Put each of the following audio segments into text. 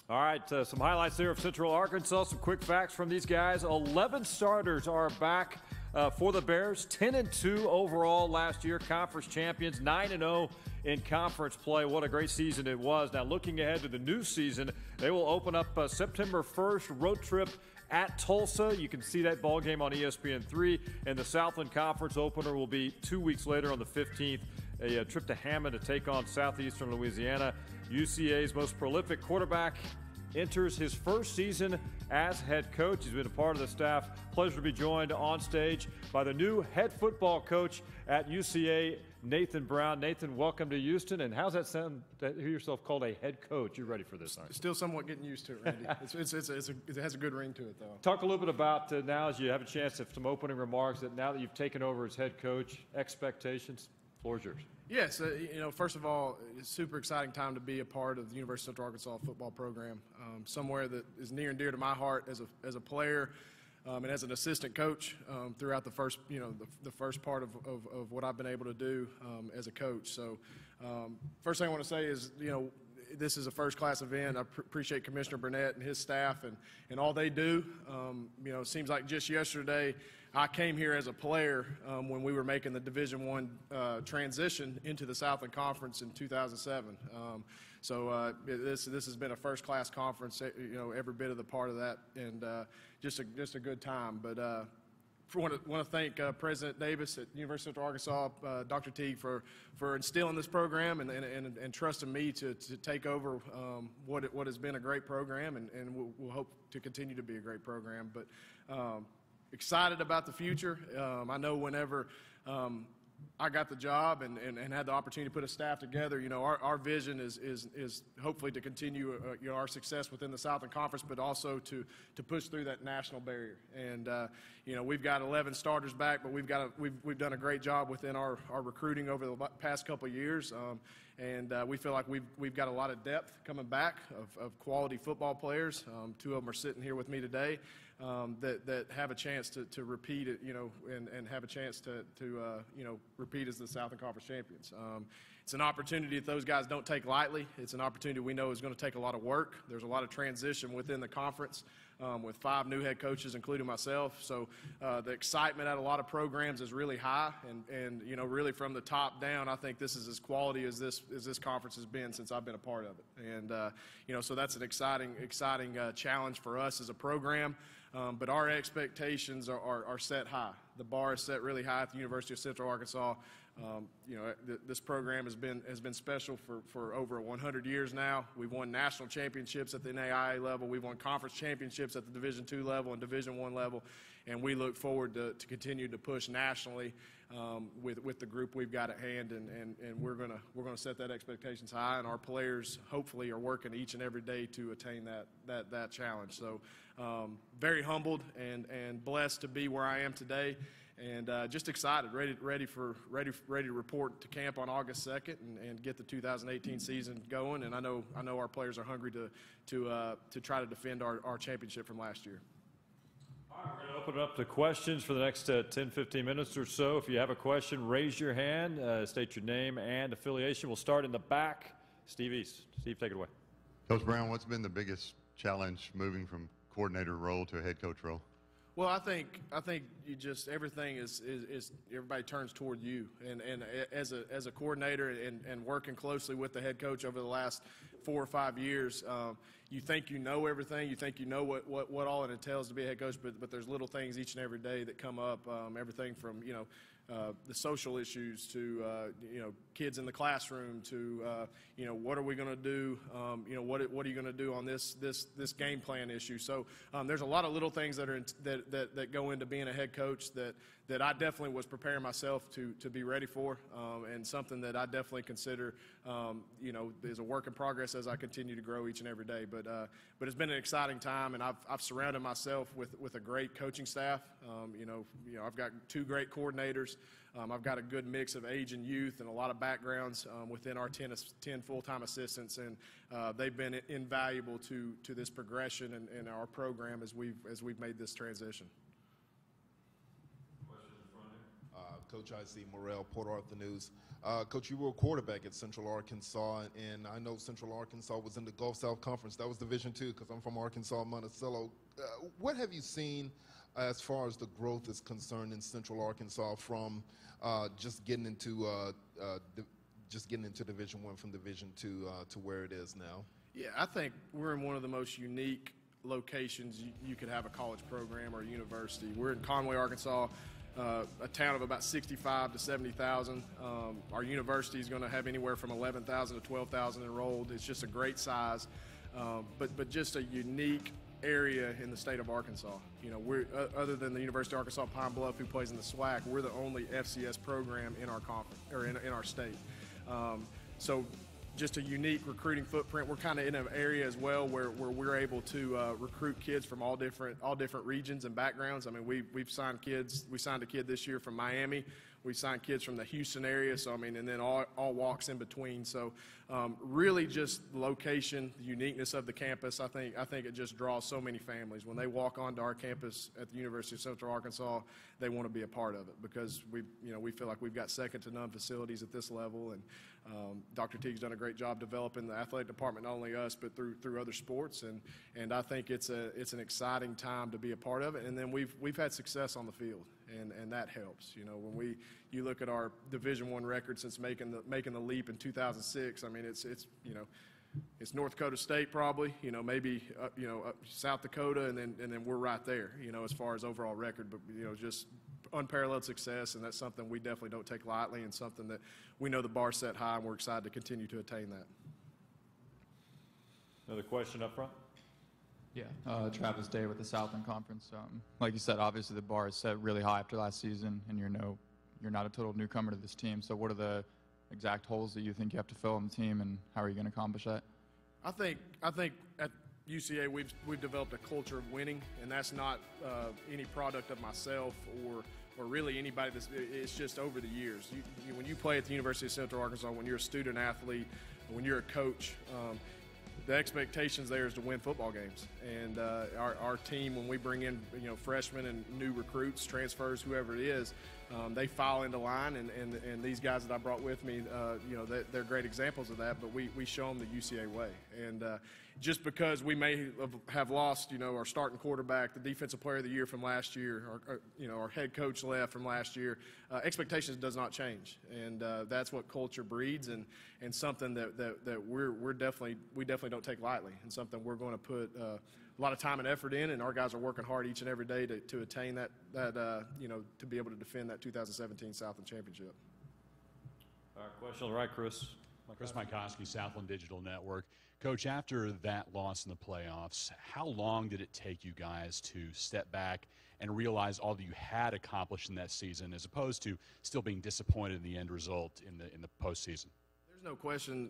All right, some highlights there of Central Arkansas, some quick facts from these guys. 11 starters are back for the Bears, 10-2 overall last year, conference champions, 9-0 in conference play. What a great season it was. Now looking ahead to the new season, they will open up September 1st, road trip at Tulsa. You can see that ball game on ESPN3, and the Southland Conference opener will be 2 weeks later on the 15th. A trip to Hammond to take on Southeastern Louisiana. UCA's most prolific quarterback enters his first season as head coach. He's been a part of the staff. Pleasure to be joined on stage by the new head football coach at UCA, Nathan Brown. Nathan, welcome to Houston. And how's that sound to hear yourself called a head coach? You're ready for this, aren't you? Still somewhat getting used to it, Randy. It has a good ring to it, though. Talk a little bit about now as you have a chance of some opening remarks that now that you've taken over as head coach, expectations. Floor is yours. Yes, first of all, it's a super exciting time to be a part of the University of Central Arkansas football program, somewhere that is near and dear to my heart as a player and as an assistant coach throughout the first, the first part of what I've been able to do as a coach. So first thing I want to say is, this is a first-class event. I appreciate Commissioner Burnett and his staff and all they do. It seems like just yesterday I came here as a player when we were making the Division I transition into the Southland Conference in 2007. This has been a first-class conference, every bit of the part of that, and just a good time. But I want to thank President Davis at University of Central Arkansas, Dr. Teague, for instilling this program and trusting me to take over what has been a great program, and we'll hope to continue to be a great program. But excited about the future. I know whenever I got the job and had the opportunity to put a staff together, our vision is hopefully to continue our success within the Southland Conference, but also to push through that national barrier. And we've got 11 starters back, but we've done a great job within our recruiting over the past couple of years. And we feel like we've got a lot of depth coming back of quality football players. Two of them are sitting here with me today that have a chance to repeat it, and have a chance to repeat as the Southland Conference champions. It's an opportunity that those guys don't take lightly. It's an opportunity we know is going to take a lot of work. There's a lot of transition within the conference with 5 new head coaches, including myself. So the excitement at a lot of programs is really high, and really from the top down, I think this is as quality as this conference has been since I've been a part of it. And so that's an exciting challenge for us as a program. But our expectations are set high. The bar is set really high at the University of Central Arkansas. This program has been special for over 100 years now. We've won national championships at the NAIA level. We've won conference championships at the Division II level and Division I level, and we look forward to continue to push nationally with the group we've got at hand. And we're gonna set that expectations high, and our players hopefully are working each and every day to attain that challenge. So very humbled and blessed to be where I am today. And just excited, ready to report to camp on August 2nd and get the 2018 season going. And I know our players are hungry to try to defend our championship from last year. All right, we're going to open it up to questions for the next 10-15 minutes or so. If you have a question, raise your hand, state your name and affiliation. We'll start in the back. Steve East. Steve, take it away. Coach Brown, what's been the biggest challenge moving from coordinator role to a head coach role? Well, I think you just everything is everybody turns toward you, and as a coordinator and working closely with the head coach over the last 4 or 5 years, you think you know everything, you think you know what all it entails to be a head coach, but there's little things each and every day that come up, everything from the social issues to kids in the classroom to what are we going to do, what are you going to do on this game plan issue. So there's a lot of little things that go into being a head coach that I definitely was preparing myself to be ready for, and something that I definitely consider is a work in progress as I continue to grow each and every day. But it's been an exciting time, and I've surrounded myself with a great coaching staff. I've got 2 great coordinators. I've got a good mix of age and youth and a lot of backgrounds within our 10 full-time assistants, and they've been invaluable to this progression in our program as we've made this transition. Coach I.C. Morrell, Port Arthur News. Coach, you were a quarterback at Central Arkansas, and I know Central Arkansas was in the Gulf South Conference. That was Division II because I'm from Arkansas, Monticello. What have you seen as far as the growth is concerned in Central Arkansas from just getting into Division I from Division II to where it is now? Yeah, I think we're in one of the most unique locations you could have a college program or a university. We're in Conway, Arkansas, a town of about 65 to 70,000. Our university is going to have anywhere from 11,000 to 12,000 enrolled. It's just a great size, but just a unique area in the state of Arkansas. You know, we're other than the University of Arkansas Pine Bluff, who plays in the SWAC, we're the only FCS program in our conference or in our state. So just a unique recruiting footprint. We're kind of in an area as well where we're able to recruit kids from all different regions and backgrounds. I mean, we've signed kids. We signed a kid this year from Miami. We signed kids from the Houston area. So I mean, and then all walks in between. So really, just location, the uniqueness of the campus. I think it just draws so many families when they walk onto our campus at the University of Central Arkansas. They want to be a part of it because we feel like we've got second to none facilities at this level, and Dr. Teague's done a great job developing the athletic department, not only us but through other sports, and I think it's an exciting time to be a part of it. And then we've had success on the field, and that helps. You know, when you look at our Division I record since making the leap in 2006. I mean, it's North Dakota State probably. You know, maybe South Dakota, and then we're right there. You know, as far as overall record, but just unparalleled success, and that's something we definitely don't take lightly, and something that we know the bar set high, and we're excited to continue to attain that. Another question up front. Yeah, Travis Day with the Southland Conference. Like you said, obviously the bar is set really high after last season, and you're not a total newcomer to this team. So what are the exact holes that you think you have to fill in the team, and how are you going to accomplish that? I think at UCA we've developed a culture of winning, and that's not any product of myself or really anybody. It's just over the years. When you play at the University of Central Arkansas, when you're a student athlete, when you're a coach, the expectations there is to win football games. And our team, when we bring in freshmen and new recruits, transfers, whoever it is, they file into line, and these guys that I brought with me, they're great examples of that. But we show them the UCA way. And just because we may have lost, our starting quarterback, the defensive player of the year from last year, our head coach left from last year, expectations does not change, and that's what culture breeds, and something that we definitely don't take lightly, and something we're going to put a lot of time and effort in, and our guys are working hard each and every day to attain that to be able to defend that 2017 Southland Championship. All right, question on the right, Chris. Chris Mikoski, Southland Digital Network. Coach, after that loss in the playoffs, how long did it take you guys to step back and realize all that you had accomplished in that season, as opposed to still being disappointed in the end result in the postseason? There's no question.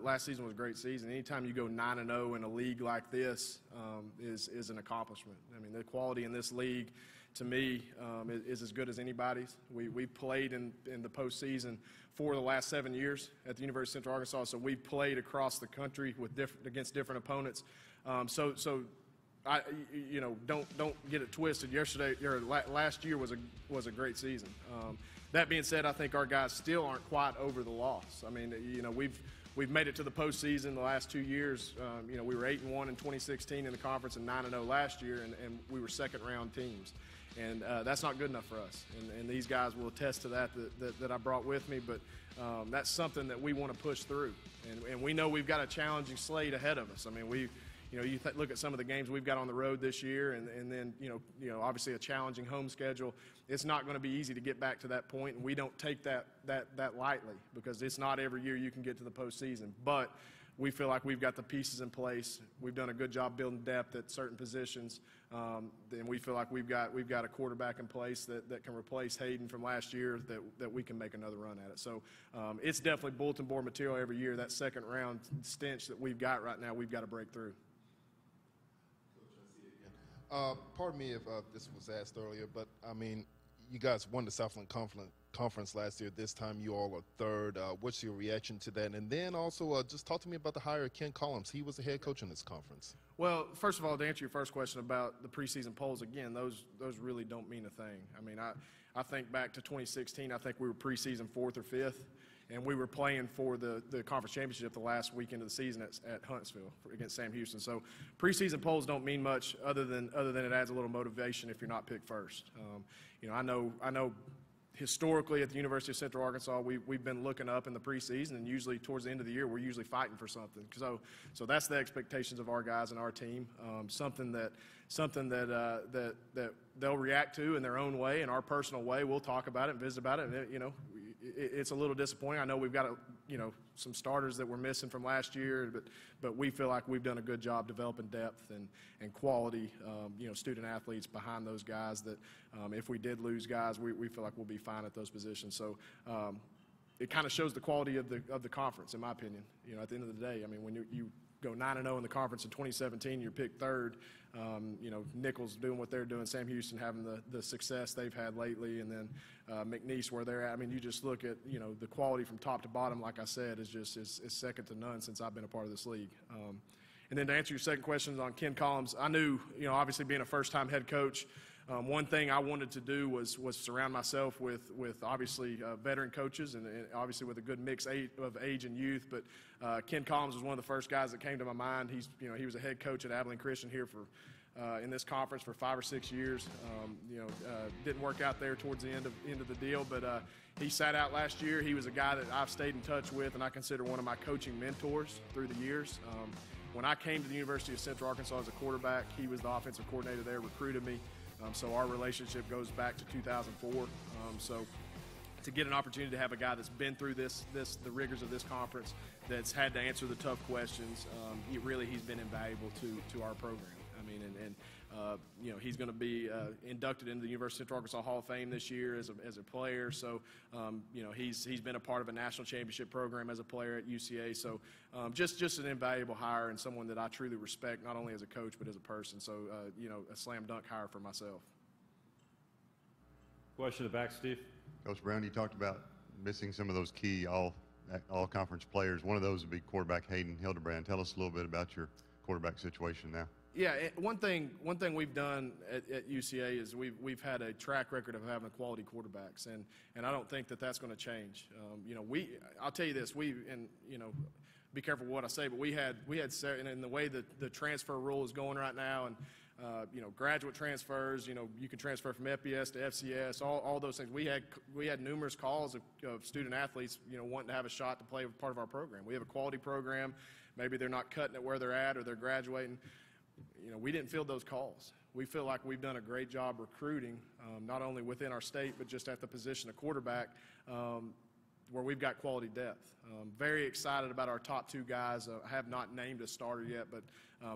Last season was a great season. Anytime you go 9-0 in a league like this is an accomplishment. I mean, the quality in this league, to me, is as good as anybody's. We played in the postseason for the last 7 years at the University of Central Arkansas, so we've played across the country against different opponents. So don't get it twisted. Last year was a great season. That being said, I think our guys still aren't quite over the loss. I mean, we've made it to the postseason the last 2 years. We were 8-1 in 2016 in the conference and 9-0 last year, and we were second-round teams. And that's not good enough for us. And these guys will attest to that I brought with me. But that's something that we want to push through. And we know we've got a challenging slate ahead of us. I mean, you look at some of the games we've got on the road this year, and then obviously a challenging home schedule. It's not going to be easy to get back to that point, and we don't take that lightly, because it's not every year you can get to the postseason. But we feel like we've got the pieces in place. We've done a good job building depth at certain positions, and we feel like we've got a quarterback in place that can replace Hayden from last year, that we can make another run at it. So it's definitely bulletin board material every year. That second round stench that we've got right now, we've got to break through. Pardon me if this was asked earlier, but I mean, you guys won the Southland Conference last year. This time you all are third. What's your reaction to that? And then also just talk to me about the hire of Ken Collins. He was the head coach in this conference. Well, first of all, to answer your first question about the preseason polls, again, those really don't mean a thing. I mean, I think back to 2016, I think we were preseason 4th or 5th, and we were playing for the conference championship the last weekend of the season at Huntsville against Sam Houston. So preseason polls don't mean much other than it adds a little motivation if you're not picked first. You know, I know historically at the University of Central Arkansas, we've been looking up in the preseason, and usually towards the end of the year, we're usually fighting for something. So that's the expectations of our guys and our team. Something that they'll react to in their own way, in our personal way. We'll talk about it and visit about it. And you know, it's a little disappointing. I know we've got some starters that we're missing from last year, but we feel like we've done a good job developing depth and quality, student athletes behind those guys that if we did lose guys, we feel like we'll be fine at those positions. So it kind of shows the quality of the conference, in my opinion. You know, at the end of the day, I mean, when you go 9-0 in the conference in 2017, you're picked third. Nichols doing what they're doing, Sam Houston having the success they've had lately, and then McNeese where they're at. I mean, you just look at the quality from top to bottom. Like I said, is second to none since I've been a part of this league. And then to answer your second question on Ken Collins, I knew obviously being a first-time head coach. One thing I wanted to do was surround myself with obviously veteran coaches and obviously with a good mix of age and youth. But Ken Collins was one of the first guys that came to my mind. He was a head coach at Abilene Christian here in this conference for 5 or 6 years. Didn't work out there towards the end of the deal, but he sat out last year. He was a guy that I've stayed in touch with, and I consider one of my coaching mentors through the years. When I came to the University of Central Arkansas as a quarterback, he was the offensive coordinator there, recruited me. So our relationship goes back to 2004. So to get an opportunity to have a guy that's been through the rigors of this conference, that's had to answer the tough questions, he's been invaluable to our program. I mean, he's going to be inducted into the University of Central Arkansas Hall of Fame this year as a player. So, he's been a part of a national championship program as a player at UCA. So, just an invaluable hire and someone that I truly respect, not only as a coach but as a person. So, a slam dunk hire for myself. Question in the back, Steve. Coach Brown, you talked about missing some of those key all-conference players. One of those would be quarterback Hayden Hildebrand. Tell us a little bit about your quarterback situation now. Yeah, one thing we've done at UCA is we've had a track record of having quality quarterbacks, and I don't think that's going to change. I'll tell you this, be careful what I say, but we had in the way that the transfer rule is going right now, and graduate transfers, you can transfer from FBS to FCS, all those things. We had numerous calls of student athletes, wanting to have a shot to play part of our program. We have a quality program. Maybe they're not cutting it where they're at or they're graduating. We didn't field those calls. We feel like we've done a great job recruiting, not only within our state, but just at the position of quarterback, where we've got quality depth. Very excited about our top 2 guys. I have not named a starter yet, but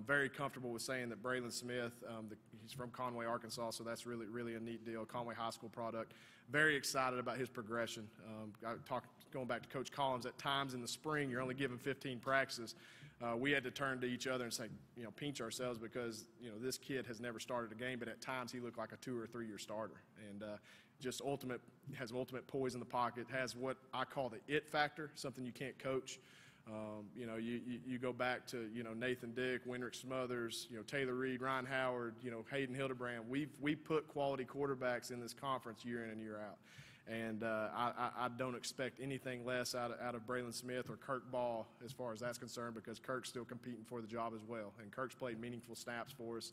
very comfortable with saying that Braylon Smith, he's from Conway, Arkansas, so that's really, really a neat deal. Conway High School product. Very excited about his progression. Going back to Coach Collins, at times in the spring, you're only given 15 practices. We had to turn to each other and say, pinch ourselves because, this kid has never started a game, but at times he looked like a 2 or 3 year starter. And just has ultimate poise in the pocket, has what I call the it factor, something you can't coach. You go back to, Nathan Dick, Winrick Smothers, Taylor Reed, Ryan Howard, Hayden Hildebrand. We put quality quarterbacks in this conference year in and year out. And I don't expect anything less out of Braylon Smith or Kirk Ball as far as that's concerned, because Kirk's still competing for the job as well. And Kirk's played meaningful snaps for us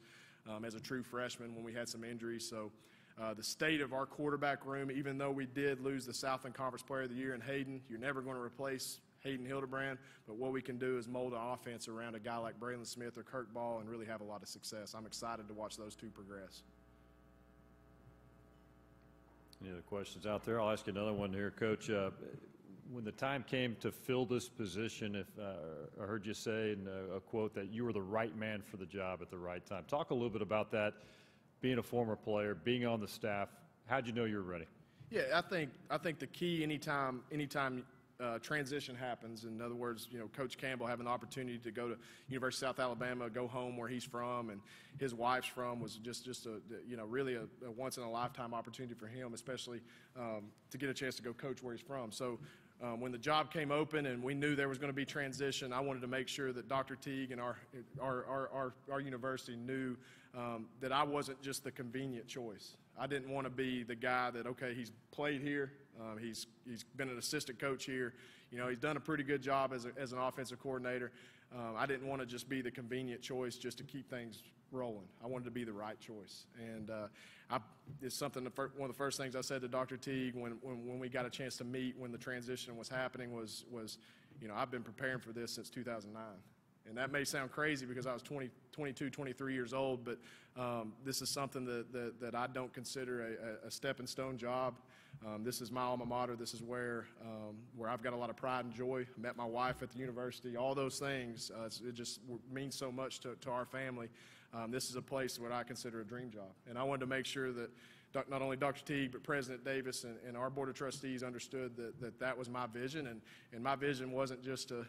as a true freshman when we had some injuries. So the state of our quarterback room, even though we did lose the Southland Conference Player of the Year in Hayden, you're never going to replace Hayden Hildebrand. But what we can do is mold an offense around a guy like Braylon Smith or Kirk Ball and really have a lot of success. I'm excited to watch those 2 progress. Any other questions out there? I'll ask you another one here, Coach. When the time came to fill this position, I heard you say in a quote that you were the right man for the job at the right time. Talk a little bit about that, being a former player, being on the staff. How'd you know you were ready? Yeah, I think the key anytime transition happens. In other words, Coach Campbell having the opportunity to go to University of South Alabama, go home where he's from and his wife's from, was just a really a once in a lifetime opportunity for him, especially to get a chance to go coach where he's from. So when the job came open and we knew there was going to be transition, I wanted to make sure that Dr. Teague and our university knew that I wasn't just the convenient choice. I didn't want to be the guy that, okay, he's played here, he's been an assistant coach here, he's done a pretty good job as an offensive coordinator. I didn't want to just be the convenient choice just to keep things rolling. I wanted to be the right choice. And it's something, one of the first things I said to Dr. Teague when we got a chance to meet when the transition was happening was I've been preparing for this since 2009. And that may sound crazy because I was 22, 23 years old, but this is something that I don't consider a stepping stone job. This is my alma mater. This is where I've got a lot of pride and joy. I met my wife at the university. All those things, it just means so much to our family. This is a place where I consider a dream job. And I wanted to make sure that not only Dr. Teague, but President Davis and our Board of Trustees understood that was my vision. And my vision wasn't just to,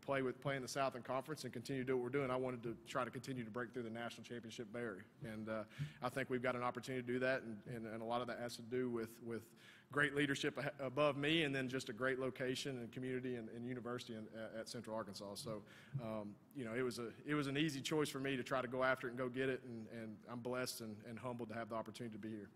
play in the Southland Conference and continue to do what we're doing. I wanted to try to continue to break through the national championship barrier. And I think we've got an opportunity to do that, and a lot of that has to do with great leadership above me, and then just a great location and community and university at Central Arkansas. So, it was an easy choice for me to try to go after it and go get it, and I'm blessed and humbled to have the opportunity to be here.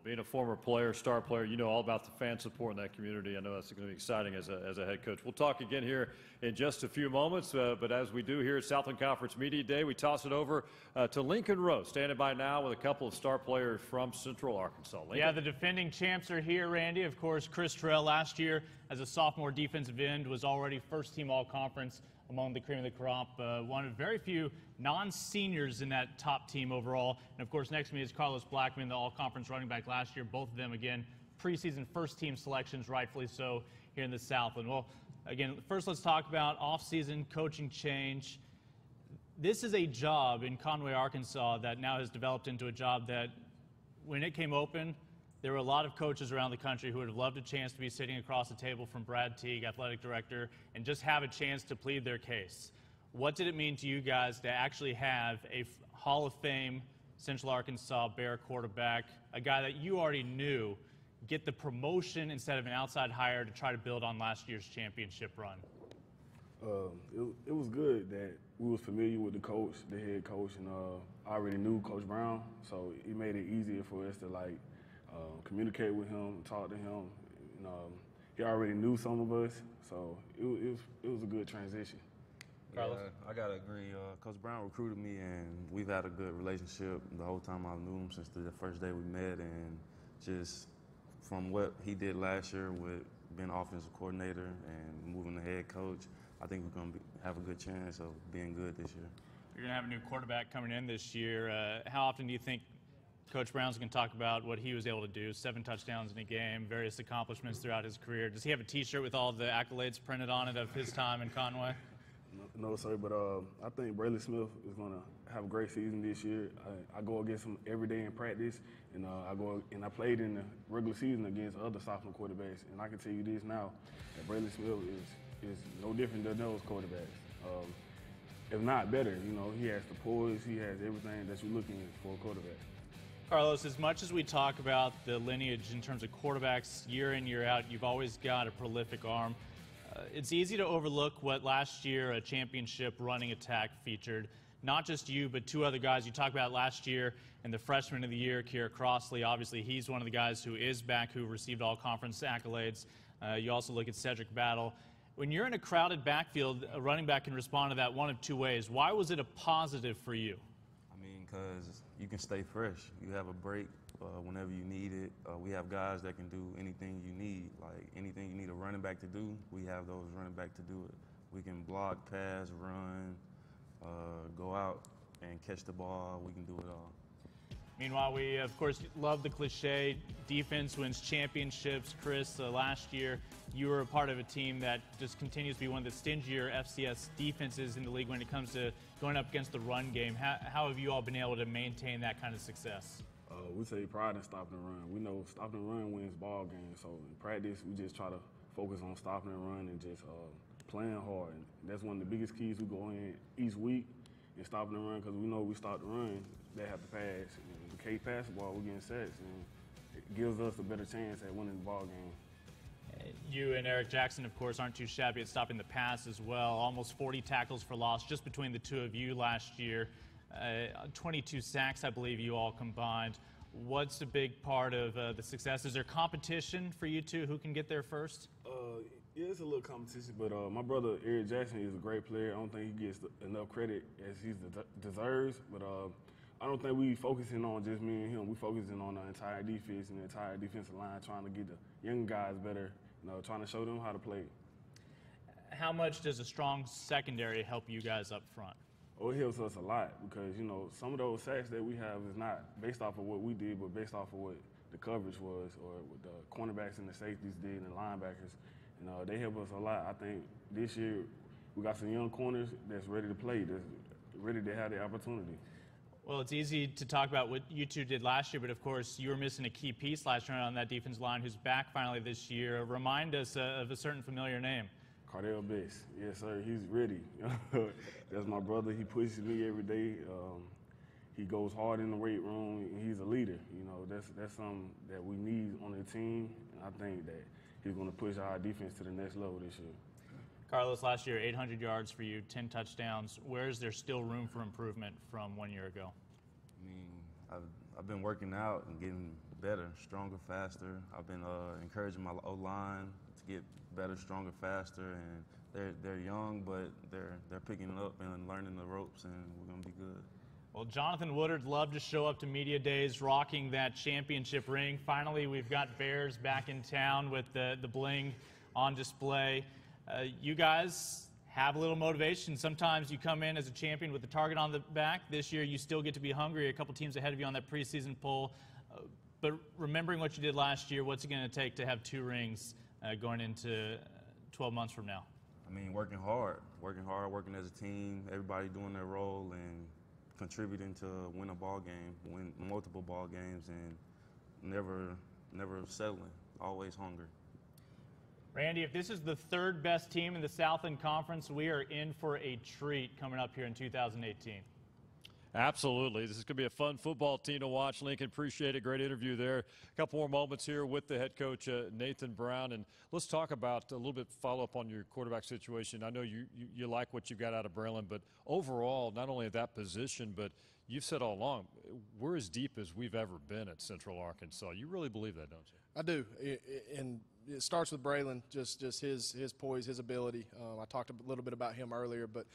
Being a former player, star player, you know all about the fan support in that community. I know that's going to be exciting as a head coach. We'll talk again here in just a few moments, but as we do here at Southland Conference Media Day, we toss it over to Lincoln Rowe, standing by now with a couple of star players from Central Arkansas. Lincoln. Yeah, the defending champs are here, Randy. Of course, Chris Terrell last year as a sophomore defensive end was already first-team all-conference among the cream of the crop. One of very few non-seniors in that top team overall. And, of course, next to me is Carlos Blackmon, the all-conference running back last year. Both of them, again, preseason first-team selections, rightfully so, here in the Southland. Well, again, first let's talk about off-season coaching change. This is a job in Conway, Arkansas that now has developed into a job that when it came open, there were a lot of coaches around the country who would have loved a chance to be sitting across the table from Brad Teague, athletic director, and just have a chance to plead their case. What did it mean to you guys to actually have a Hall of Fame Central Arkansas Bear quarterback, a guy that you already knew, get the promotion instead of an outside hire to try to build on last year's championship run? It was good that we was familiar with the coach, the head coach, and I already knew Coach Brown, so it made it easier for us to communicate with him, talk to him. And, he already knew some of us, so it was a good transition. Carlos? Yeah, I gotta agree. Coach Brown recruited me, and we've had a good relationship the whole time I knew him, since the first day we met. And just from what he did last year with being offensive coordinator and moving the head coach, I think we're gonna have a good chance of being good this year. You're gonna have a new quarterback coming in this year. How often do you think Coach Brown's going to talk about what he was able to do, 7 touchdowns in a game, various accomplishments throughout his career? Does he have a T-shirt with all the accolades printed on it of his time in Conway? No, sir, but I think Braylon Smith is going to have a great season this year. I go against him every day in practice, and I played in the regular season against other sophomore quarterbacks, and I can tell you this now, that Braylon Smith is no different than those quarterbacks. If not better, he has the poise, he has everything that you're looking for a quarterback. Carlos, as much as we talk about the lineage in terms of quarterbacks year in, year out, you've always got a prolific arm. It's easy to overlook what last year a championship running attack featured. Not just you, but 2 other guys. You talked about last year and the freshman of the year, Kiera Crossley. Obviously, he's one of the guys who is back, who received all conference accolades. You also look at Cedric Battle. When you're in a crowded backfield, a running back can respond to that one of 2 ways. Why was it a positive for you? I mean, because you can stay fresh. You have a break whenever you need it. We have guys that can do anything you need. Like anything you need a running back to do, we have those running back to do it. We can block, pass, run, go out and catch the ball. We can do it all. Meanwhile, we, of course, love the cliche, defense wins championships. Chris, last year, you were a part of a team that just continues to be one of the stingier FCS defenses in the league when it comes to going up against the run game. How have you all been able to maintain that kind of success? We take pride in stopping the run. We know stopping the run wins ball games. So in practice, we just try to focus on stopping and running and just playing hard. And that's one of the biggest keys. We go in each week and stopping and run because we know we start to run, they have to pass. And if we can't pass the ball, we're getting sacks. And it gives us a better chance at winning the ball game. You and Eric Jackson, of course, aren't too shabby at stopping the pass as well. Almost 40 tackles for loss just between the two of you last year. 22 sacks, I believe, you all combined. What's a big part of the success? Is there competition for you two? Who can get there first? Yeah, it's a little competition, but my brother Eric Jackson is a great player. I don't think he gets enough credit as he deserves, but I don't think we focusing on just me and him. We focusing on the entire defense and the entire defensive line, trying to get the young guys better, trying to show them how to play. How much does a strong secondary help you guys up front? Oh, it helps us a lot because, some of those sacks that we have is not based off of what we did, but based off of what the coverage was or what the cornerbacks and the safeties did and the linebackers. They help us a lot. I think this year we got some young corners that's ready to play, that's ready to have the opportunity. Well, it's easy to talk about what you two did last year, but of course you were missing a key piece last year on that defensive line who's back finally this year. Remind us of a certain familiar name. Cardell Bess. Yes, sir. He's ready. That's my brother. He pushes me every day. He goes hard in the weight room. And he's a leader. That's something that we need on the team. And I think that he's going to push our defense to the next level this year. Carlos, last year, 800 yards for you, 10 touchdowns. Where is there still room for improvement from 1 year ago? I've been working out and getting better, stronger, faster. I've been encouraging my O-line to get better, stronger, faster, and they're young, but they're picking it up and learning the ropes, and we're going to be good. Well, Jonathan Woodard loved to show up to media days rocking that championship ring. Finally, we've got Bears back in town with the bling on display. You guys have a little motivation. Sometimes you come in as a champion with the target on the back. This year you still get to be hungry. A couple teams ahead of you on that preseason poll. But remembering what you did last year, what's it going to take to have 2 rings going into 12 months from now? Working hard, working as a team, everybody doing their role and contributing to win a ball game, win multiple ball games, and never settling, always hungry. Randy, if this is the 3rd best team in the Southland Conference, we are in for a treat coming up here in 2018. Absolutely. This is going to be a fun football team to watch. Lincoln, appreciate it. Great interview there. A couple more moments here with the head coach, Nathan Brown. And let's talk about a little bit follow-up on your quarterback situation. I know you like what you got out of Braylon, but overall, not only at that position, but you've said all along, we're as deep as we've ever been at Central Arkansas. You really believe that, don't you? I do. And it starts with Braylon, just his poise, his ability. I talked a little bit about him earlier, but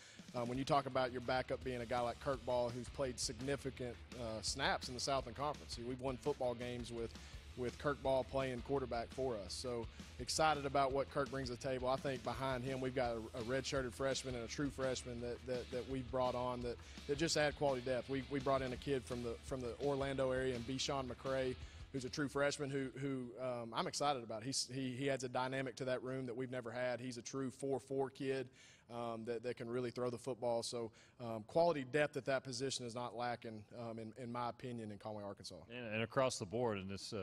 when you talk about your backup being a guy like Kirk Ball, who's played significant snaps in the Southland Conference. We've won football games with Kirk Ball playing quarterback for us. So excited about what Kirk brings to the table. I think behind him we've got a red-shirted freshman and a true freshman that we've brought on that just add quality depth. We brought in a kid from the Orlando area, and Bichon McCray, who's a true freshman who I'm excited about. He adds a dynamic to that room that we've never had. He's a true 4-4 kid that can really throw the football. So quality depth at that position is not lacking, in my opinion, in Conway, Arkansas. And across the board, in this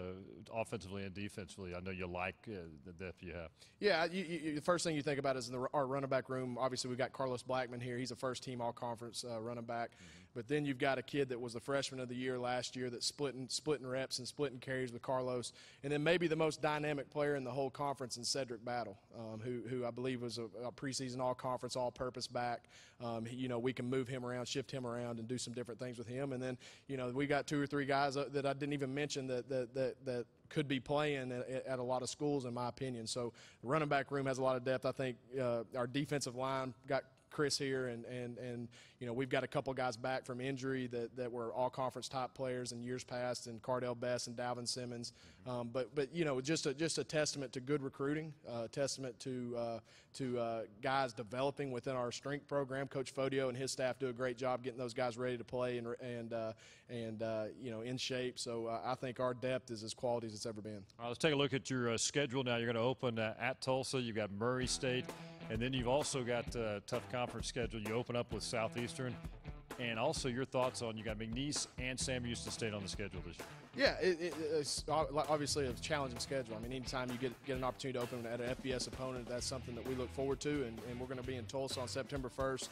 offensively and defensively, I know you like the depth you have. Yeah, the first thing you think about is our running back room. Obviously, we've got Carlos Blackmon here. He's a first-team all-conference running back. Mm-hmm. But then you've got a kid that was the freshman of the year last year that's splitting reps and splitting carries with Carlos. And then maybe the most dynamic player in the whole conference in Cedric Battle, who I believe was a preseason all-conference, all-purpose back. We can move him around, shift him around, and do some different things with him. And then, we got 2 or 3 guys that I didn't even mention that could be playing at a lot of schools, in my opinion. So the running back room has a lot of depth. I think our defensive line got Chris here, and we've got a couple guys back from injury that were all conference top players in years past, and Cardell Bess and Dalvin Simmons. But just a testament to good recruiting, testament to guys developing within our strength program. Coach Fodio and his staff do a great job getting those guys ready to play and in shape. So I think our depth is as quality as it's ever been. All right, let's take a look at your schedule now. You're going to open at Tulsa. You've got Murray State. And then you've also got a tough conference schedule. You open up with Southeastern and also your thoughts on, you got McNeese and Sam Houston State on the schedule this year. Yeah, it's obviously a challenging schedule. I mean, anytime you get an opportunity to open at an FBS opponent, that's something that we look forward to, and we're going to be in Tulsa on September 1st,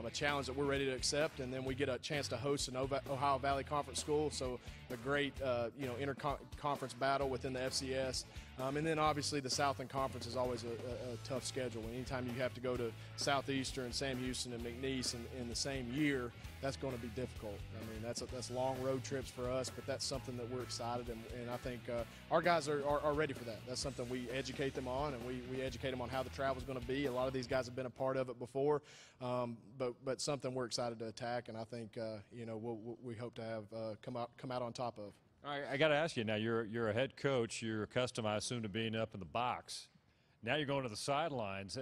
a challenge that we're ready to accept, and then we get a chance to host an Ohio Valley Conference school, so a great inter-conference battle within the FCS. And then obviously the Southland Conference is always a tough schedule. Anytime you have to go to Southeastern, Sam Houston, and McNeese in the same year, that's going to be difficult. I mean, that's long road trips for us, but that's something that we're excited, and I think our guys are ready for that. That's something we educate them on, and we educate them on how the travel is going to be. A lot of these guys have been a part of it before, but something we're excited to attack, and I think we hope to have come out on top of. All right, I got to ask you now. You're a head coach. You're accustomed, I assume, to being up in the box. Now you're going to the sidelines.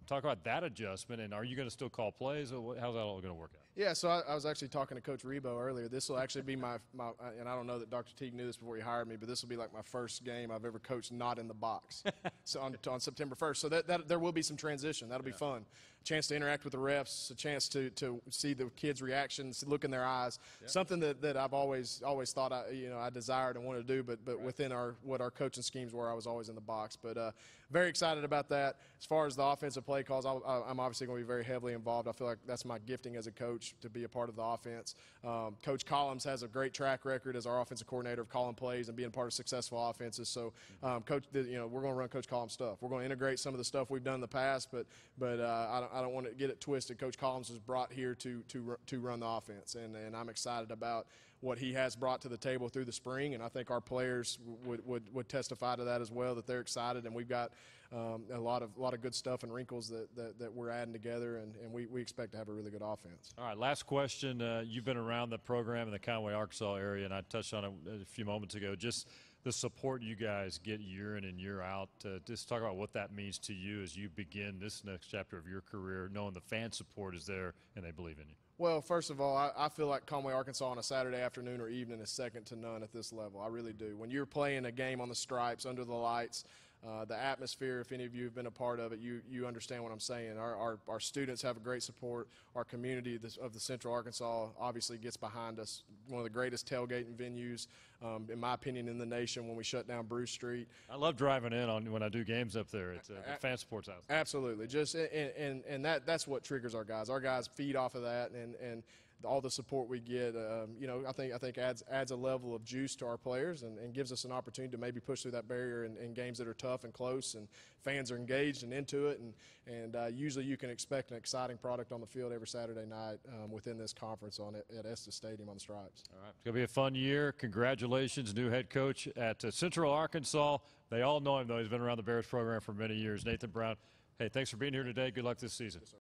Talk about that adjustment, and are you going to still call plays, or how's that all going to work out? Yeah, so I was actually talking to Coach Rebo earlier. This will actually be my and I don't know that Dr. Teague knew this before he hired me, but this will be like my first game I've ever coached not in the box. So on September 1st. So that there will be some transition. That'll be fun. A chance to interact with the refs, a chance to see the kids' reactions, look in their eyes. Yeah. Something that I've always thought I desired and wanted to do, but within what our coaching schemes were, I was always in the box. But very excited about that. As far as the offensive play calls, I'm obviously going to be very heavily involved. I feel like that's my gifting as a coach, to be a part of the offense. Coach Collins has a great track record as our offensive coordinator of calling plays and being part of successful offenses. So, Coach, we're going to run Coach Collins stuff. We're going to integrate some of the stuff we've done in the past, but I don't want to get it twisted. Coach Collins was brought here to run the offense, and I'm excited about what he has brought to the table through the spring, and I think our players would testify to that as well, that they're excited, and we've got a lot of good stuff and wrinkles that we're adding together, and we expect to have a really good offense. All right, last question. You've been around the program in the Conway, Arkansas area, and I touched on it a few moments ago. Just the support you guys get year in and year out. Just talk about what that means to you as you begin this next chapter of your career, knowing the fan support is there and they believe in you. Well, first of all, I feel like Conway, Arkansas on a Saturday afternoon or evening is second to none at this level. I really do. When you're playing a game on the stripes, under the lights, the atmosphere, if any of you have been a part of it, you understand what I'm saying. Our students have a great support. Our community of the Central Arkansas obviously gets behind us. One of the greatest tailgating venues, in my opinion, in the nation when we shut down Bruce Street. I love driving in when I do games up there. It's the fan support's out. Absolutely. And that's what triggers our guys. Our guys feed off of that, and all the support we get, I think adds a level of juice to our players and gives us an opportunity to maybe push through that barrier in games that are tough and close, and fans are engaged and into it, and usually you can expect an exciting product on the field every Saturday night within this conference at Estes Stadium on the Stripes. All right, it's going to be a fun year. Congratulations, new head coach at Central Arkansas. They all know him, though. He's been around the Bears program for many years. Nathan Brown, hey, thanks for being here today. Good luck this season. Yes, sir.